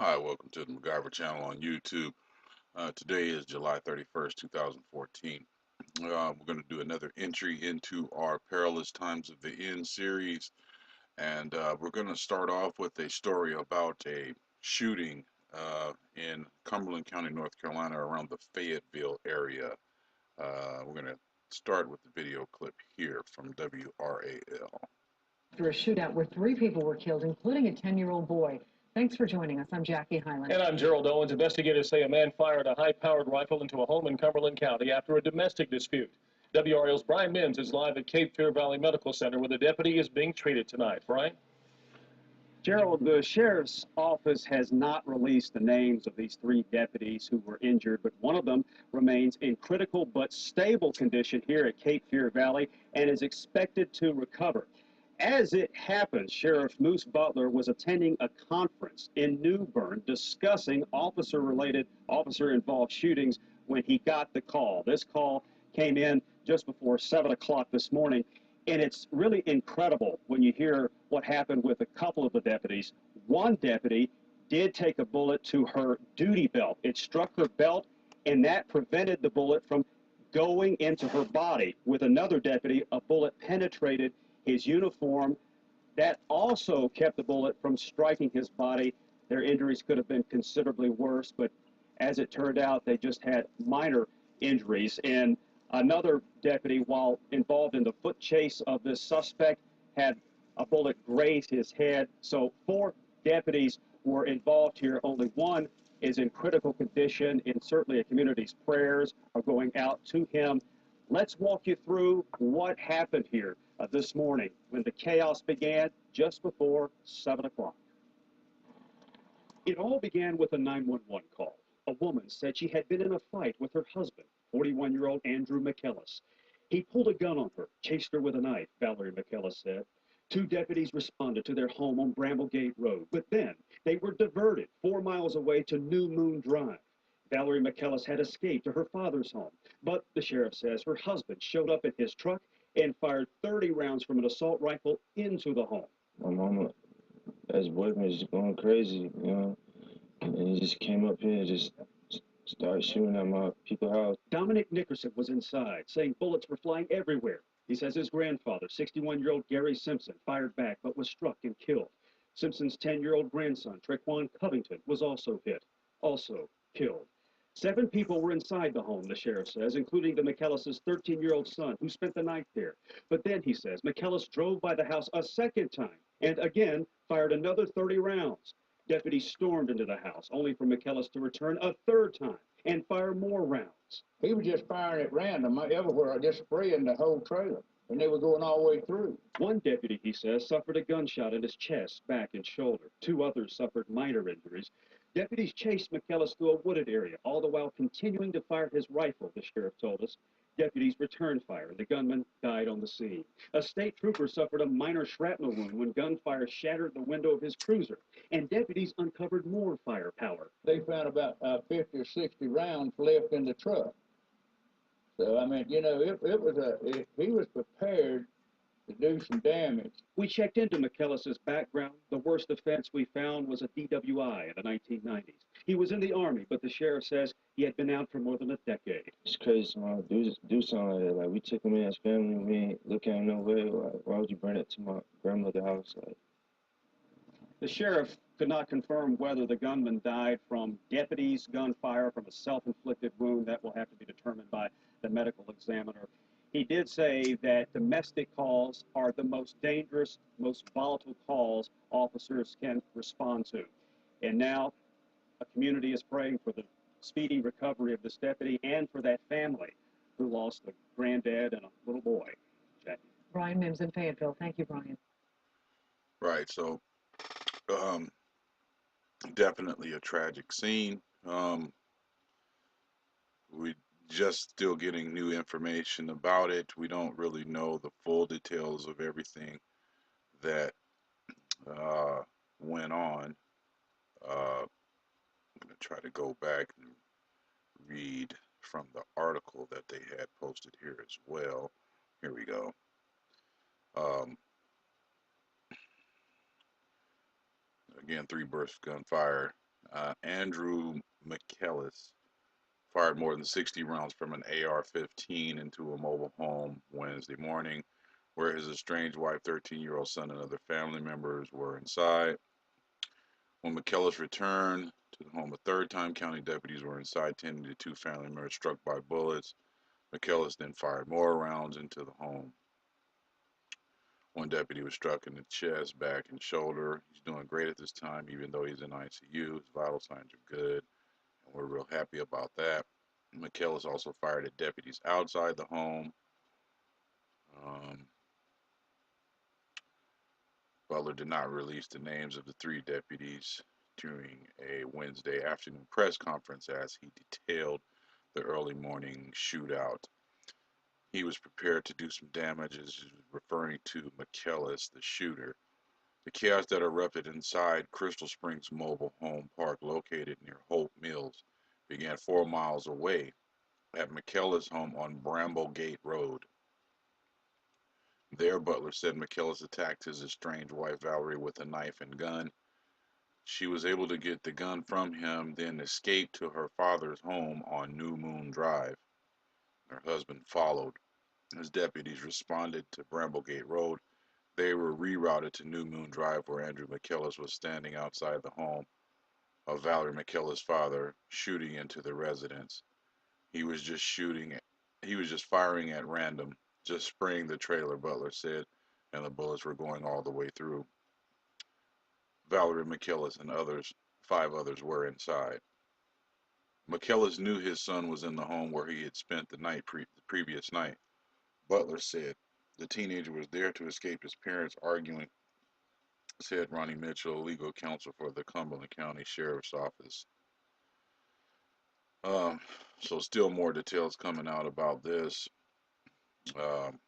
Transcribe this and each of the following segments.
Hi, welcome to the MacGyver channel on YouTube. Today is July 31st, 2014. We're going to do another entry into our Perilous Times of the End series, and we're going to start off with a story about a shooting in Cumberland County, North Carolina, around the Fayetteville area. We're going to start with the video clip here from WRAL. After a shootout where 3 people were killed, including a 10-year-old boy. Thanks for joining us. I'm Jackie Hyland. And I'm Gerald Owens. Investigators say a man fired a high-powered rifle into a home in Cumberland County after a domestic dispute. WRL's Brian Mims is live at Cape Fear Valley Medical Center where the deputy is being treated tonight. Brian? Gerald, the sheriff's office has not released the names of these 3 deputies who were injured, but one of them remains in critical but stable condition here at Cape Fear Valley and is expected to recover. As it happens, Sheriff Moose Butler was attending a conference in New Bern discussing officer-involved shootings when he got the call. This call came in just before 7 o'clock this morning. And it's really incredible when you hear what happened with a couple of the deputies. One deputy did take a bullet to her duty belt. It struck her belt, and that prevented the bullet from going into her body. With another deputy, a bullet penetrated his uniform. That also kept the bullet from striking his body. Their injuries could have been considerably worse, but as it turned out, they just had minor injuries. And another deputy, while involved in the foot chase of this suspect, had a bullet graze his head. So 4 deputies were involved here. Only one is in critical condition, and certainly a community's prayers are going out to him. Let's walk you through what happened here this morning when the chaos began just before 7 o'clock. It all began with a 911 call. A woman said she had been in a fight with her husband, 41-year-old Andrew McKellis. He pulled a gun on her, chased her with a knife, Valerie McKellis said. 2 deputies responded to their home on Bramblegate Road, but then they were diverted 4 miles away to New Moon Drive. Valerie McKellis had escaped to her father's home, but the sheriff says her husband showed up in his truck and fired 30 rounds from an assault rifle into the home. My mama, as boyfriend, was just going crazy, and he just came up here and just started shooting at my people's house. Dominic Nickerson was inside, saying bullets were flying everywhere. He says his grandfather, 61-year-old Gary Simpson, fired back but was struck and killed. Simpson's 10-year-old grandson, Trequan Covington, was also hit, also killed. 7 people were inside the home, the sheriff says, including the McKellis' 13-year-old son, who spent the night there. But then, he says, McKellis drove by the house a second time and again fired another 30 rounds. Deputies stormed into the house, only for McKellis to return a third time and fire more rounds. He was just firing at random everywhere, just spraying the whole trailer, and they were going all the way through. One deputy, he says, suffered a gunshot in his chest, back, and shoulder. 2 others suffered minor injuries. Deputies chased McKellis through a wooded area, all the while continuing to fire his rifle, the sheriff told us. Deputies returned fire, and the gunman died on the scene. A state trooper suffered a minor shrapnel wound when gunfire shattered the window of his cruiser, and deputies uncovered more firepower. They found about 50 or 60 rounds left in the truck. So, I mean, if he was prepared to do some damage. We checked into McKellis' background. The worst offense we found was a DWI in the 1990s. He was in the Army, but the sheriff says he had been out for more than a decade. It's crazy, man. Do something like that. Like, we took him in as family, we ain't look at him no way. Like, why would you bring it to my grandmother's house? Like, the sheriff could not confirm whether the gunman died from deputies' gunfire, from a self-inflicted wound. That will have to be determined by the medical examiner. He did say that domestic calls are the most dangerous, most volatile calls officers can respond to. And now a community is praying for the speedy recovery of this deputy and for that family who lost a granddad and a little boy. Jackie. Brian Mims in Fayetteville. Thank you, Brian. Right, so definitely a tragic scene. We just still getting new information about it. We don't really know the full details of everything that went on. I'm going to try to go back and read from the article that they had posted here as well. Here we go. Again, 3 bursts of gunfire Andrew McKellis fired more than 60 rounds from an AR-15 into a mobile home Wednesday morning, where his estranged wife, 13-year-old son, and other family members were inside. When McKellis returned to the home a third time, county deputies were inside tending to two family members struck by bullets. McKellis then fired more rounds into the home. One deputy was struck in the chest, back, and shoulder. He's doing great at this time, even though he's in ICU. His vital signs are good, and we're real happy about that. McKellis also fired at deputies outside the home. Um, Butler did not release the names of the three deputies during a Wednesday afternoon press conference as he detailed the early morning shootout. He was prepared to do some damage, as referring to McKellis, the shooter. The chaos that erupted inside Crystal Springs Mobile Home Park, located near Hope Mills, began 4 miles away at McKellis' home on Bramblegate Road. There, Butler said McKellis attacked his estranged wife Valerie with a knife and gun. She was able to get the gun from him, then escaped to her father's home on New Moon Drive. Her husband followed. As deputies responded to Bramblegate Road, they were rerouted to New Moon Drive, where Andrew McKellis was standing outside the home of Valerie McKellis' father, shooting into the residence. He was just shooting, he was just firing at random, just spraying the trailer, Butler said, and the bullets were going all the way through. Valerie McKellis and others, 5 others, were inside. McKellis knew his son was in the home where he had spent the previous night. Butler said the teenager was there to escape his parents arguing, said Ronnie Mitchell, legal counsel for the Cumberland County Sheriff's Office. Um, so still more details coming out about this. Um,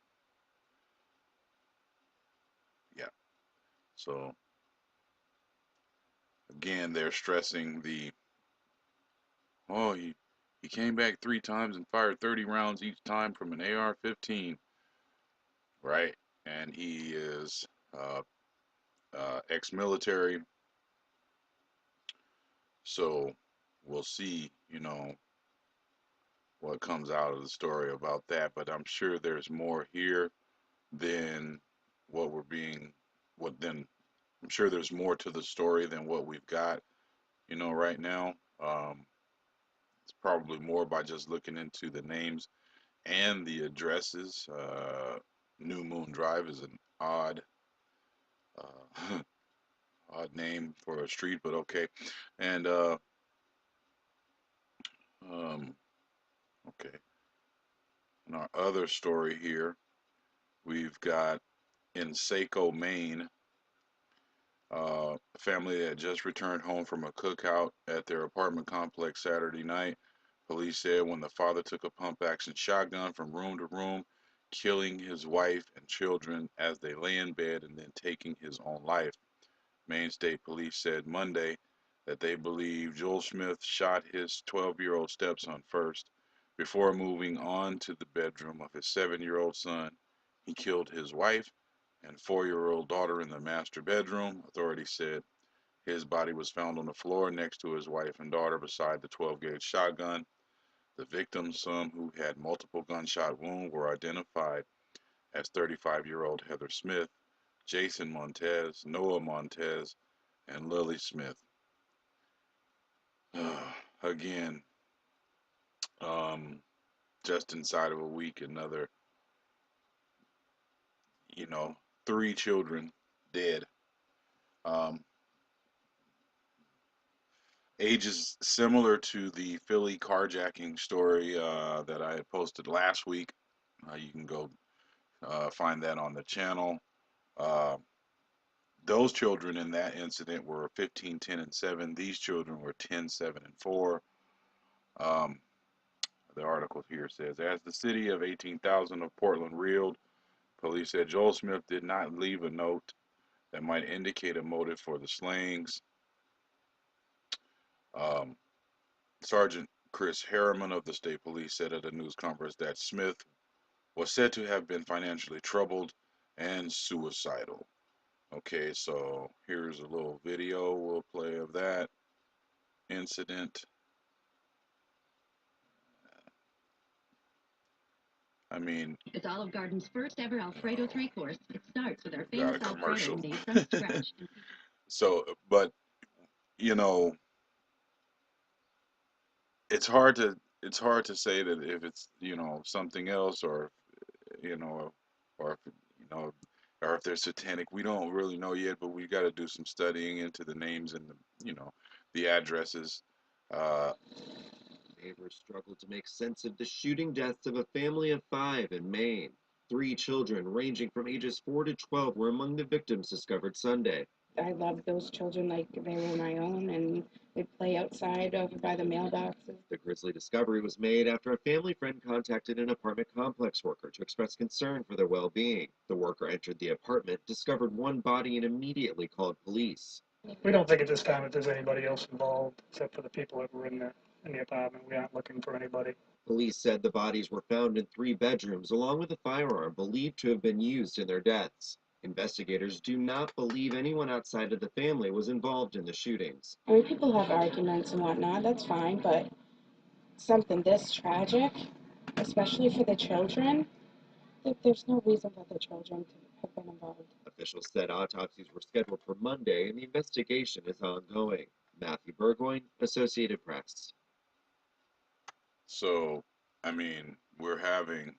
yeah. So again, they're stressing the he came back 3 times and fired 30 rounds each time from an AR-15, right? And he is uh, ex-military, so we'll see, what comes out of the story about that. But I'm sure there's more here than what we're being, what then. I'm sure there's more to the story than what we've got, right now. It's probably more by just looking into the names and the addresses. New Moon Drive is an uh, odd name for a street, but okay. And um, okay. In our other story here, we've got in Saco, Maine, a family that just returned home from a cookout at their apartment complex Saturday night. Police said when the father took a pump action shotgun from room to room, killing his wife and children as they lay in bed and then taking his own life. Maine State Police said Monday that they believe Joel Smith shot his 12-year-old stepson first. Before moving on to the bedroom of his 7-year-old son, he killed his wife and 4-year-old daughter in the master bedroom, authorities said. His body was found on the floor next to his wife and daughter beside the 12-gauge shotgun. The victims, some who had multiple gunshot wounds, were identified as 35-year-old Heather Smith, Jason Montez, Noah Montez, and Lily Smith. Again, um, just inside of a week, another, you know, 3 children dead. Um, Ages similar to the Philly carjacking story that I had posted last week. You can go find that on the channel. Uh, those children in that incident were 15, 10, and 7. These children were 10, 7, and 4. Um, the article here says, as the city of 18,000 of Portland reeled, police said Joel Smith did not leave a note that might indicate a motive for the slayings. Um, Sergeant Chris Harriman of the state police said at a news conference that Smith was said to have been financially troubled and suicidal. Okay, so here's a little video we'll play of that. incident. I mean, It's Olive Garden's first ever Alfredo oh, 3 course. It starts with our got famous a Alfredo commercial. made from scratch. So, but you know, it's hard to say that if it's something else, or you know or if or if they're satanic. We don't really know yet, but we got to do some studying into the names and the addresses. uh Neighbors struggled to make sense of the shooting deaths of a family of five in Maine. Three children, ranging from ages 4 to 12, were among the victims discovered Sunday. I love those children like they were my own, and they'd play outside over by the mailboxes. The grisly discovery was made after a family friend contacted an apartment complex worker to express concern for their well being. The worker entered the apartment, discovered one body, and immediately called police. We don't think at this time that there's anybody else involved except for the people that were in the apartment. We aren't looking for anybody. Police said the bodies were found in three bedrooms, along with a firearm believed to have been used in their deaths. Investigators do not believe anyone outside of the family was involved in the shootings. I mean, people have arguments and whatnot, that's fine, but something this tragic, especially for the children, there's no reason for the children to have been involved. Officials said autopsies were scheduled for Monday and the investigation is ongoing. Matthew Burgoyne, Associated Press. so I mean, we're having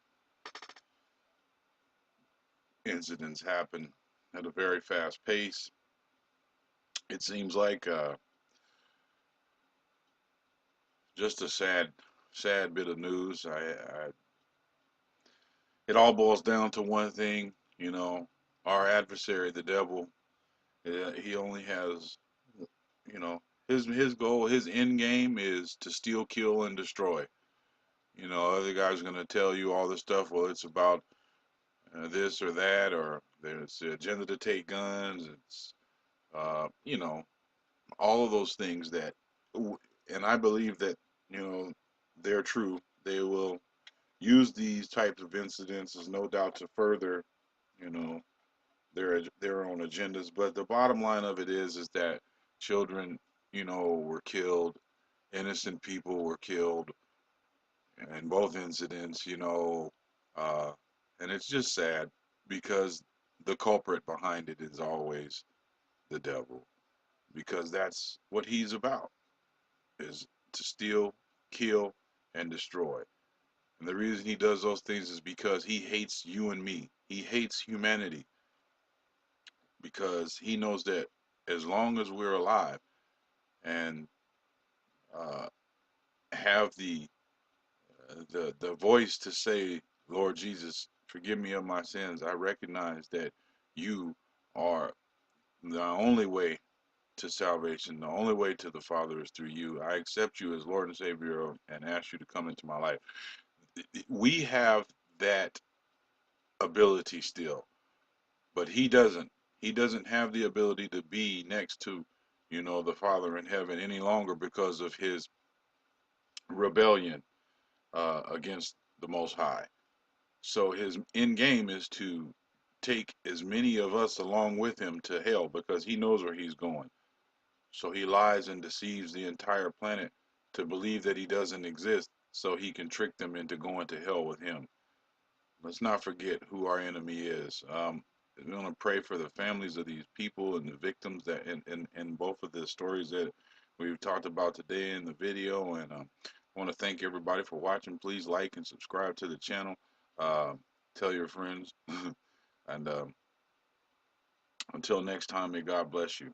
incidents happen at a very fast pace. It seems like just a sad bit of news. It all boils down to one thing. Our adversary, the devil. He only has, you know, his goal, his end game is to steal, kill, and destroy. Other guys are gonna tell you all this stuff. Well, it's about this or that, or there's the agenda to take guns. It's all of those things that, and I believe that they're true. They will use these types of incidents as no doubt to further, you know, their own agendas. But the bottom line of it is that children, were killed, innocent people were killed in both incidents, uh, and it's just sad because the culprit behind it is always the devil, because that's what he's about, is to steal, kill, and destroy. And the reason he does those things is because he hates you and me. He hates humanity because he knows that as long as we're alive and uh, have the voice to say, Lord Jesus, forgive me of my sins. I recognize that you are the only way to salvation. The only way to the Father is through you. I accept you as Lord and Savior and ask you to come into my life. We have that ability still, but he doesn't. He doesn't have the ability to be next to, the Father in heaven any longer because of his rebellion against the Most High. So his end game is to take as many of us along with him to hell because he knows where he's going. So he lies and deceives the entire planet to believe that he doesn't exist so he can trick them into going to hell with him. Let's not forget who our enemy is. We want to pray for the families of these people and the victims that in both of the stories that we've talked about today in the video. And I want to thank everybody for watching. Please like and subscribe to the channel. Uh, Tell your friends. And until next time, may God bless you.